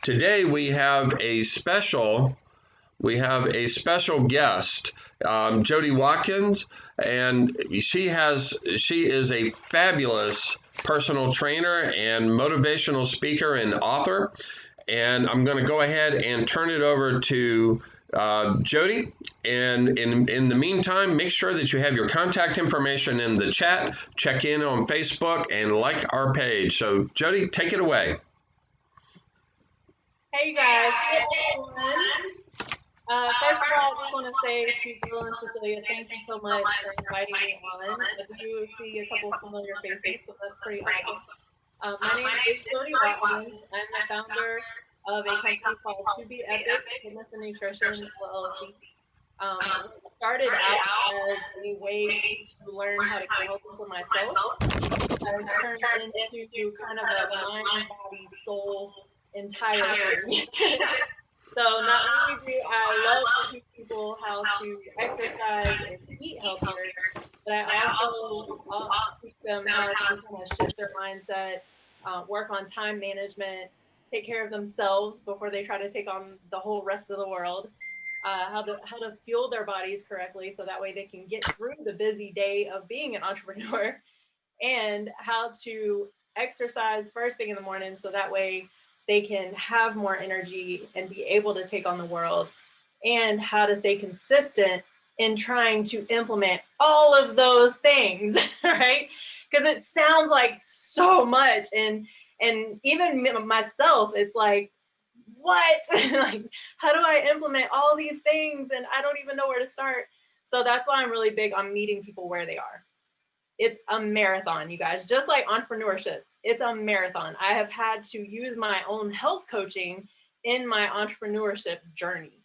Today we have a special guest, Jody Watkins, and she is a fabulous personal trainer and motivational speaker and author. And I'm going to go ahead and turn it over to Jody. And in the meantime, make sure that you have your contact information in the chat. Check in on Facebook and like our page. So, Jody, take it away. Hey guys, hey everyone. First of all, I just want to say to Bill and Cecilia, thank you so much for inviting me on. I do see a couple of familiar faces, so that's pretty awesome. My name is Jody Watkins. I'm the founder of a company called 2BEpic Fitness and Nutrition LLC. It started out as a way to learn how to get healthy for myself. It's turned into kind of a mind, body, soul entire thing. So not only do I love to teach people how to exercise and eat healthier, but I also teach them how to kind of shift their mindset, work on time management, take care of themselves before they try to take on the whole rest of the world, how to fuel their bodies correctly so that way they can get through the busy day of being an entrepreneur, and how to exercise first thing in the morning so that way they can have more energy and be able to take on the world, and how to stay consistent in trying to implement all of those things, right? Because it sounds like so much. And even myself, it's like, what? Like, how do I implement all these things? And I don't even know where to start. So that's why I'm really big on meeting people where they are. It's a marathon, you guys, just like entrepreneurship. It's a marathon. I have had to use my own health coaching in my entrepreneurship journey.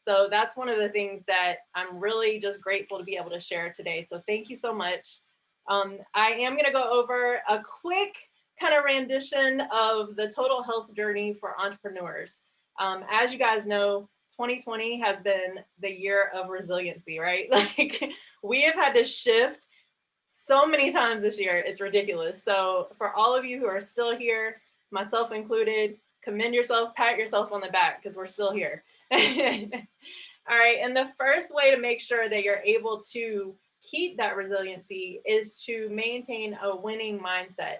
So that's one of the things that I'm really just grateful to be able to share today. So thank you so much. I am going to go over a quick kind of rendition of the total health journey for entrepreneurs. As you guys know, 2020 has been the year of resiliency, right? Like, we have had to shift so many times this year, it's ridiculous. So for all of you who are still here, myself included, commend yourself, pat yourself on the back, because we're still here. All right, and the first way to make sure that you're able to keep that resiliency is to maintain a winning mindset.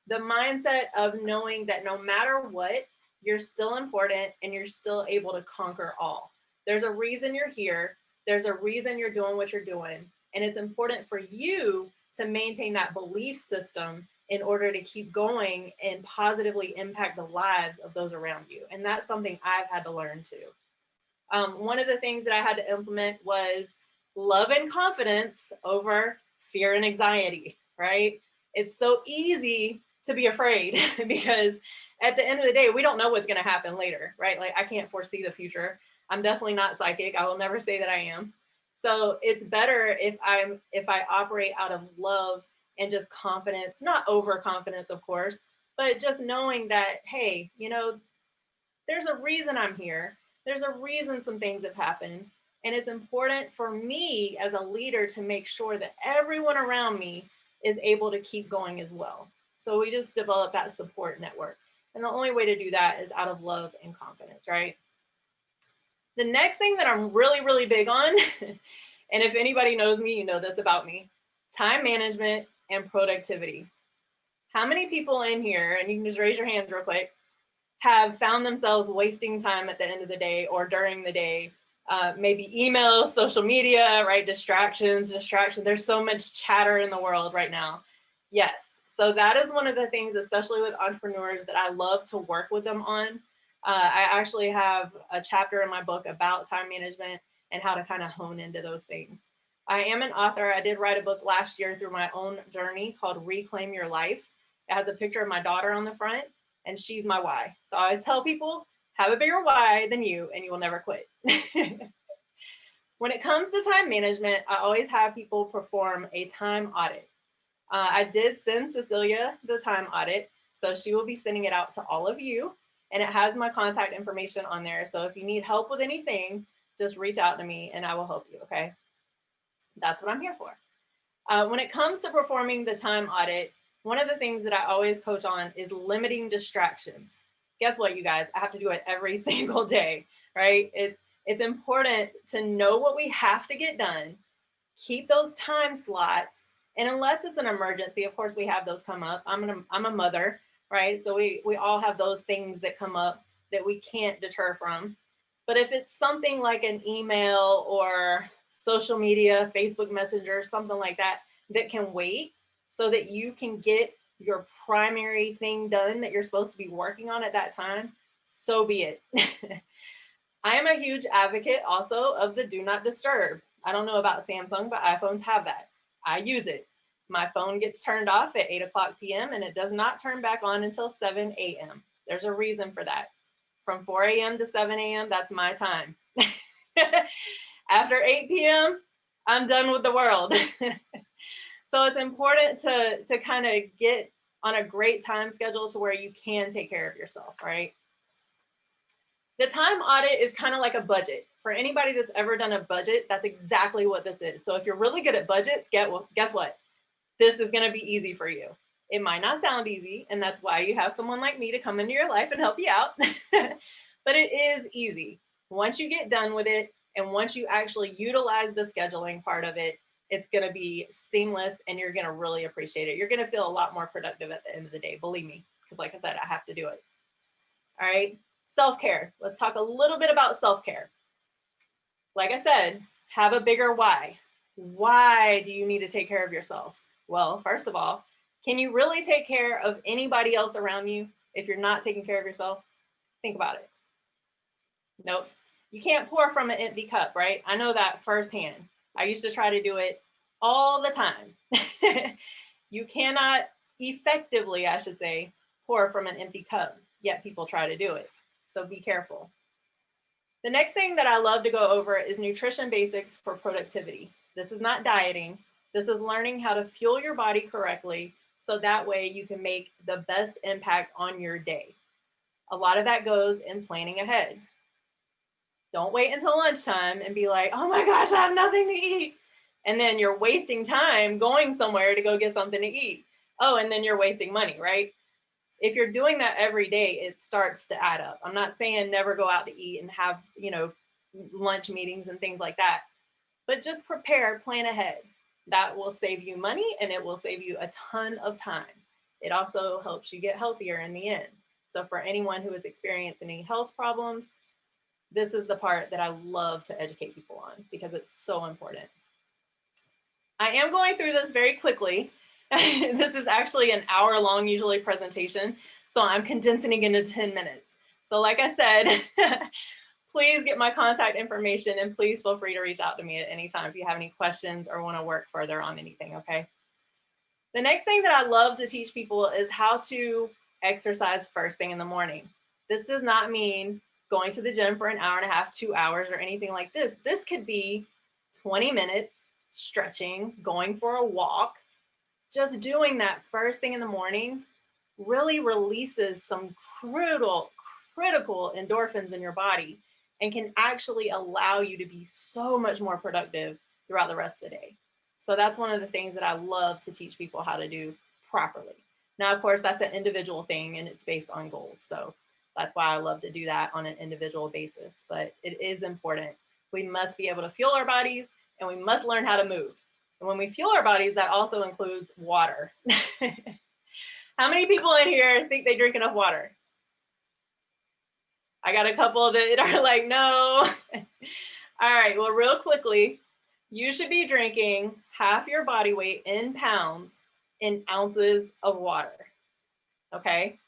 The mindset of knowing that no matter what, you're still important and you're still able to conquer all. There's a reason you're here. There's a reason you're doing what you're doing. And it's important for you to maintain that belief system in order to keep going and positively impact the lives of those around you. And that's something I've had to learn too. One of the things that I had to implement was love and confidence over fear and anxiety, right? It's so easy to be afraid because at the end of the day, we don't know what's going to happen later, right? Like, I can't foresee the future. I'm definitely not psychic. I will never say that I am. So it's better if I operate out of love and just confidence, not overconfidence, of course, but just knowing that, hey, you know, there's a reason I'm here. There's a reason some things have happened. And it's important for me as a leader to make sure that everyone around me is able to keep going as well. So we just develop that support network. And the only way to do that is out of love and confidence, right? The next thing that I'm really, really big on, and if anybody knows me, you know this about me, time management and productivity. How many people in here, and you can just raise your hands real quick, have found themselves wasting time at the end of the day or during the day? Maybe emails, social media, right? Distractions. There's so much chatter in the world right now. Yes. So that is one of the things, especially with entrepreneurs, that I love to work with them on. I actually have a chapter in my book about time management and how to kind of hone into those things. I am an author. I did write a book last year through my own journey called Reclaim Your Life. It has a picture of my daughter on the front, and she's my why. So I always tell people, have a bigger why than you, and you will never quit. When it comes to time management, I always have people perform a time audit. I did send Cecilia the time audit, so she will be sending it out to all of you. And it has my contact information on there. So if you need help with anything, just reach out to me and I will help you, okay? That's what I'm here for. When it comes to performing the time audit, one of the things that I always coach on is limiting distractions. Guess what, you guys? I have to do it every single day, right? It's important to know what we have to get done, keep those time slots, and unless it's an emergency, of course we have those come up. I'm a mother, right? So we all have those things that come up that we can't deter from. But if it's something like an email or social media, Facebook Messenger, something like that, that can wait so that you can get your primary thing done that you're supposed to be working on at that time, so be it. I am a huge advocate also of the do not disturb. I don't know about Samsung, but iPhones have that. I use it. My phone gets turned off at 8 o'clock p.m. and it does not turn back on until 7 a.m. There's a reason for that. From 4 a.m. to 7 a.m., that's my time. After 8 p.m., I'm done with the world. So it's important to kind of get on a great time schedule to where you can take care of yourself, right? The time audit is kind of like a budget. For anybody that's ever done a budget, that's exactly what this is. So if you're really good at budgets, guess what? This is going to be easy for you. It might not sound easy, and that's why you have someone like me to come into your life and help you out. But it is easy. Once you get done with it, and once you actually utilize the scheduling part of it, it's going to be seamless and you're going to really appreciate it. You're going to feel a lot more productive at the end of the day, believe me, because like I said, I have to do it. All right, self-care. Let's talk a little bit about self-care. Like I said, have a bigger why. Why do you need to take care of yourself? Well, first of all, can you really take care of anybody else around you if you're not taking care of yourself? Think about it. Nope. You can't pour from an empty cup, right? I know that firsthand. I used to try to do it all the time. You cannot effectively, I should say, pour from an empty cup, yet people try to do it. So be careful. The next thing that I love to go over is nutrition basics for productivity. This is not dieting. This is learning how to fuel your body correctly so that way you can make the best impact on your day. A lot of that goes in planning ahead. Don't wait until lunchtime and be like, oh my gosh, I have nothing to eat. And then you're wasting time going somewhere to go get something to eat. Oh, and then you're wasting money, right? If you're doing that every day, it starts to add up. I'm not saying never go out to eat and have, lunch meetings and things like that, but just prepare, plan ahead. That will save you money and it will save you a ton of time. It also helps you get healthier in the end. So for anyone who is experiencing any health problems, this is the part that I love to educate people on because it's so important. I am going through this very quickly. This is actually an hour-long usually presentation, so I'm condensing it into 10 minutes. So like I said, please get my contact information and please feel free to reach out to me at any time if you have any questions or want to work further on anything, okay? The next thing that I love to teach people is how to exercise first thing in the morning. This does not mean going to the gym for an hour and a half, 2 hours, or anything like this. This could be 20 minutes, stretching, going for a walk. Just doing that first thing in the morning really releases some critical endorphins in your body and can actually allow you to be so much more productive throughout the rest of the day. So that's one of the things that I love to teach people how to do properly. Now, of course, that's an individual thing and it's based on goals. So that's why I love to do that on an individual basis, but it is important. We must be able to fuel our bodies and we must learn how to move. And when we fuel our bodies, that also includes water. How many people in here think they drink enough water? I got a couple that are like, no. All right, well, real quickly, you should be drinking half your body weight in pounds in ounces of water, okay?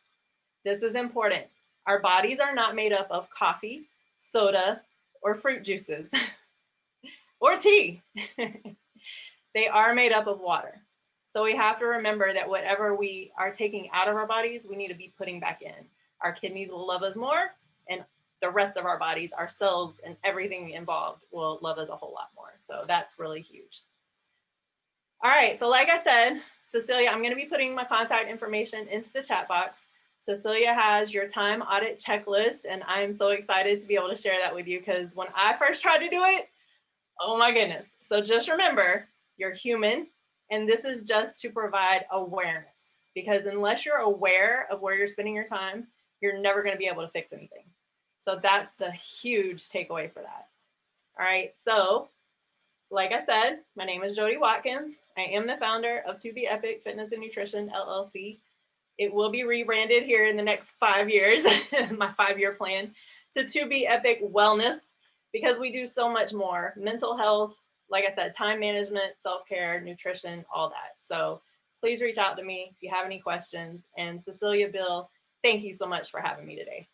This is important. Our bodies are not made up of coffee, soda, or fruit juices, or tea. They are made up of water. So we have to remember that whatever we are taking out of our bodies, we need to be putting back in. Our kidneys will love us more, and the rest of our bodies, our cells, and everything involved will love us a whole lot more. So that's really huge. All right, so like I said, Cecilia, I'm going to be putting my contact information into the chat box. Cecilia has your time audit checklist, and I am so excited to be able to share that with you because when I first tried to do it, oh my goodness. So just remember, you're human, and this is just to provide awareness because unless you're aware of where you're spending your time, you're never going to be able to fix anything. So that's the huge takeaway for that. All right. So like I said, my name is Jody Watkins. I am the founder of 2BEpic Fitness and Nutrition, LLC. It will be rebranded here in the next 5 years, my 5-year plan, to 2BEpic Wellness, because we do so much more. Mental health, like I said, time management, self-care, nutrition, all that. So please reach out to me if you have any questions. And Cecilia, Bill, thank you so much for having me today.